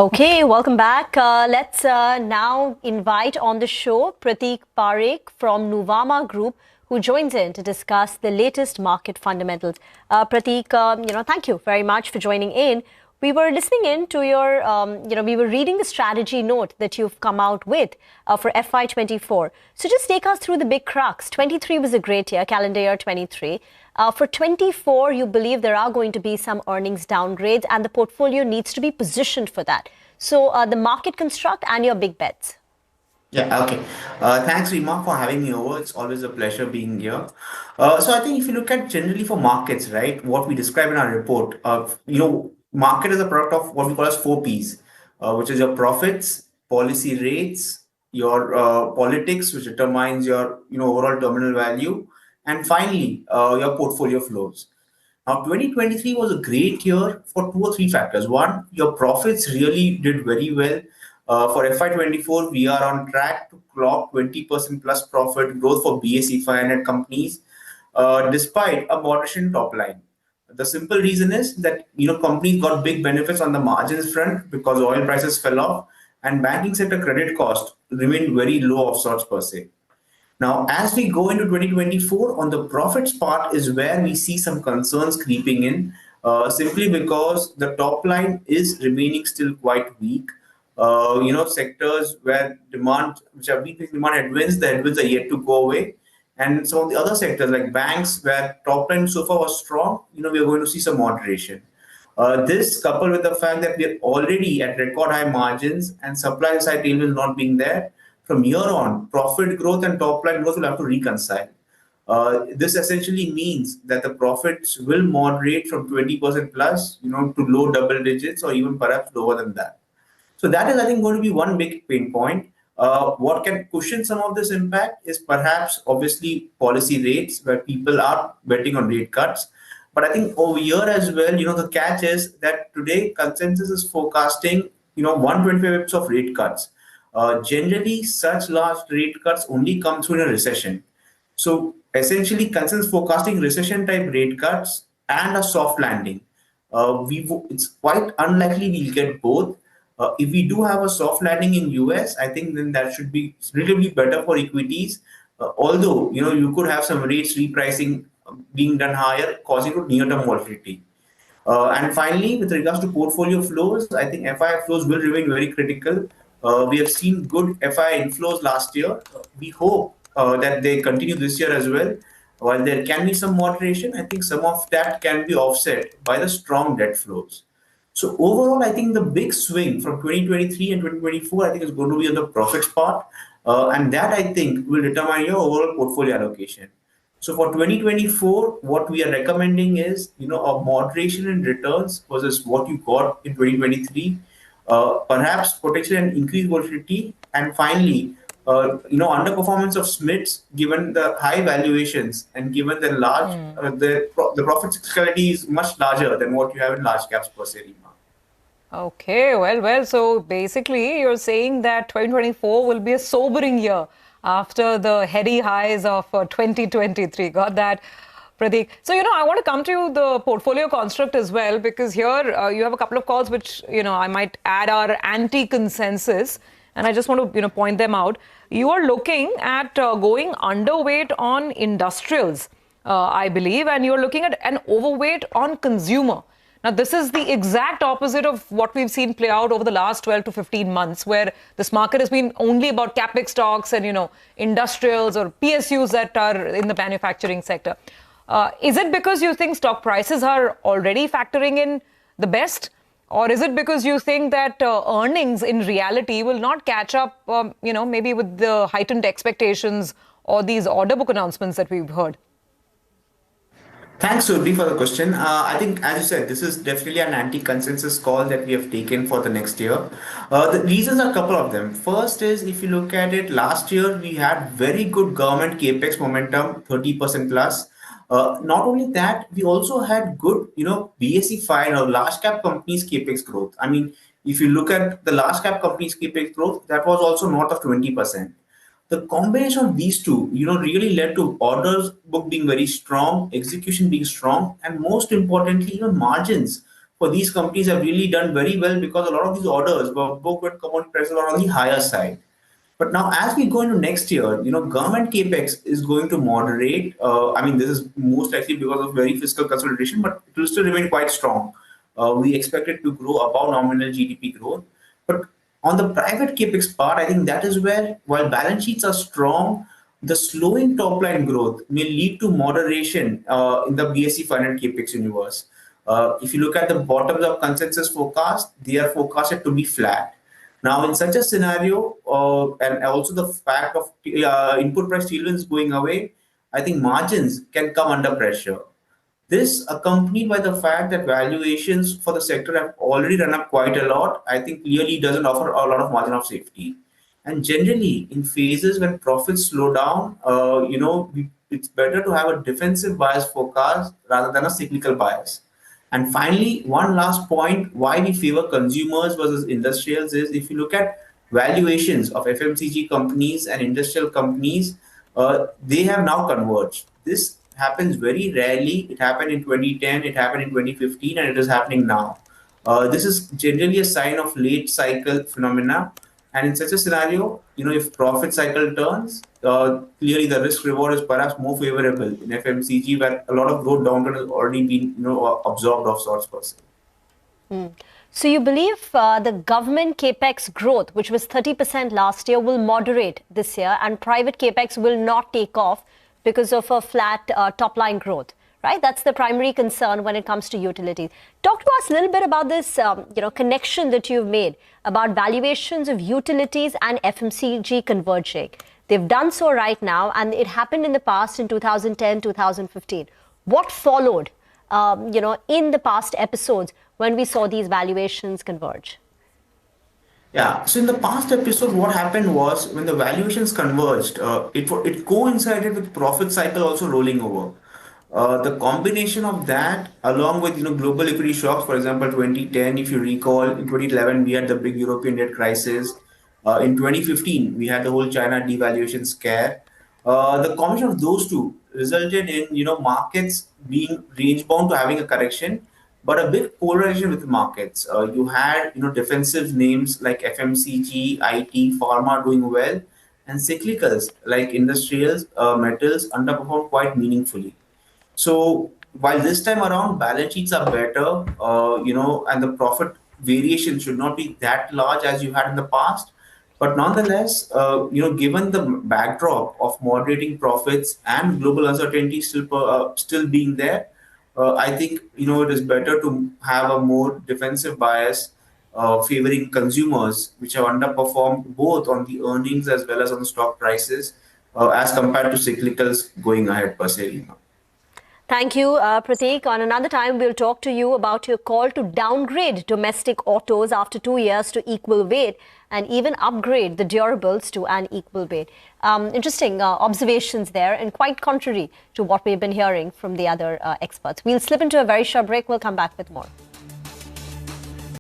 Okay, welcome back. Let's now invite on the show Prateek Parekh from Nuvama Group, who joins in to discuss the latest market fundamentals. Prateek, thank you very much for joining in. We were listening in to your, we were reading the strategy note that you've come out with for FY24. So just take us through the big crux. 23 was a great year, calendar year 23. For 24, you believe there are going to be some earnings downgrades and the portfolio needs to be positioned for that. So the market construct and your big bets. Yeah, okay. Thanks, Rima, for having me over. It's always a pleasure being here. So I think if you look at generally for markets, right, what we describe in our report, market is a product of what we call as 4 Ps, which is your profits, policy rates, your politics, which determines your, overall terminal value, and finally, your portfolio flows. Now, 2023 was a great year for 2 or 3 factors. One, your profits really did very well. For FY24, we are on track to clock 20% plus profit growth for BSE 500 companies, despite a moderation top line. The simple reason is that companies got big benefits on the margins front because oil prices fell off, and banking sector credit cost remained very low of sorts per se. Now, as we go into 2024, on the profits part is where we see some concerns creeping in, simply because the top line is remaining still quite weak. Sectors where demand, which are weak demand headwinds, the headwinds are yet to go away. And some of the other sectors like banks, where top line so far was strong, we are going to see some moderation. This coupled with the fact that we are already at record high margins and supply side tailwind not being there, from here on, profit growth and top line growth will have to reconcile. This essentially means that the profits will moderate from 20% plus, to low double digits or even perhaps lower than that. So that is, I think, going to be one big pain point. What can cushion some of this impact is perhaps obviously policy rates, where people are betting on rate cuts. But I think over here as well, the catch is that today consensus is forecasting, 125 pips of rate cuts. Generally, such large rate cuts only come through in a recession. So essentially, consensus forecasting recession type rate cuts and a soft landing. It's quite unlikely we'll get both. If we do have a soft landing in US, I think then that should be relatively better for equities. Although you could have some rates repricing being done higher, causing near-term volatility. And finally, with regards to portfolio flows, I think FI flows will remain very critical. We have seen good FI inflows last year. We hope that they continue this year as well. While there can be some moderation, I think some of that can be offset by the strong debt flows. So overall, I think the big swing from 2023 and 2024, I think is going to be on the profits part. And that, I think, will determine your overall portfolio allocation. So for 2024, what we are recommending is, a moderation in returns versus what you got in 2023, perhaps potentially an increased volatility, and finally, underperformance of SMITs given the high valuations and given the large, the profit cyclicality is much larger than what you have in large caps per se, Rima. Okay, well. So basically, you're saying that 2024 will be a sobering year after the heady highs of 2023. Got that, Prateek? So, I want to come to the portfolio construct as well, because here you have a couple of calls which, I might add are anti-consensus. And I just want to, point them out. You are looking at going underweight on industrials, I believe, and you're looking at an overweight on consumer. Now, this is the exact opposite of what we've seen play out over the last 12 to 15 months, where this market has been only about capex stocks and, industrials or PSUs that are in the manufacturing sector. Is it because you think stock prices are already factoring in the best? Or is it because you think that earnings in reality will not catch up, maybe with the heightened expectations or these order book announcements that we've heard? Thanks, Surbi, for the question. I think, as you said, this is definitely an anti-consensus call that we have taken for the next year. The reasons are a couple of them. First is, if you look at it, last year we had very good government capex momentum, 30% plus. Not only that, we also had good, BSE 5 or large cap companies capex growth. I mean, if you look at the large cap companies capex growth, that was also north of 20%. The combination of these two, really led to orders book being very strong, execution being strong, and most importantly, margins for these companies have really done very well because a lot of these orders were booked when commodity prices are on the higher side. But now, as we go into next year, government capex is going to moderate. I mean, this is most likely because of very fiscal consolidation, but it will still remain quite strong. We expect it to grow above nominal GDP growth. But on the private capex part, I think that is where, while balance sheets are strong, the slowing top line growth may lead to moderation in the BSE funded capex universe. If you look at the bottoms up consensus forecast, they are forecasted to be flat. Now, in such a scenario, and also the fact of input price tailwinds going away, I think margins can come under pressure. This, accompanied by the fact that valuations for the sector have already run up quite a lot, I think clearly doesn't offer a lot of margin of safety. And generally, in phases when profits slow down, it's better to have a defensive bias forecast rather than a cyclical bias. And finally, one last point why we favor consumers versus industrials is if you look at valuations of FMCG companies and industrial companies, they have now converged. This happens very rarely. It happened in 2010, it happened in 2015, and it is happening now. This is generally a sign of late cycle phenomena. And in such a scenario, if profit cycle turns, clearly the risk reward is perhaps more favorable in FMCG, where a lot of growth downturn has already been, absorbed of sorts per se. So you believe the government capex growth, which was 30% last year, will moderate this year, and private capex will not take off because of a flat top line growth, right? That's the primary concern when it comes to utilities. Talk to us a little bit about this, connection that you've made about valuations of utilities and FMCG converging. They've done so right now, and it happened in the past in 2010, 2015. What followed, in the past episodes when we saw these valuations converge? Yeah, so in the past episode, what happened was when the valuations converged, it coincided with profit cycle also rolling over. The combination of that, along with global equity shocks, for example, 2010, if you recall, in 2011 we had the big European debt crisis. In 2015 we had the whole China devaluation scare. The combination of those two resulted in markets being range bound to having a correction, but a big polarization with the markets. You had defensive names like FMCG, IT, pharma doing well, and cyclicals like industrials, metals underperformed quite meaningfully. So while this time around balance sheets are better, and the profit variation should not be that large as you had in the past, but nonetheless, given the backdrop of moderating profits and global uncertainty still being there, I think it is better to have a more defensive bias, favoring consumers, which have underperformed both on the earnings as well as on the stock prices, as compared to cyclicals going ahead per se. Thank you, Prateek. On another time, we'll talk to you about your call to downgrade domestic autos after 2 years to equal weight and even upgrade the durables to an equal weight. Interesting observations there, and quite contrary to what we've been hearing from the other experts. We'll slip into a very short break. We'll come back with more.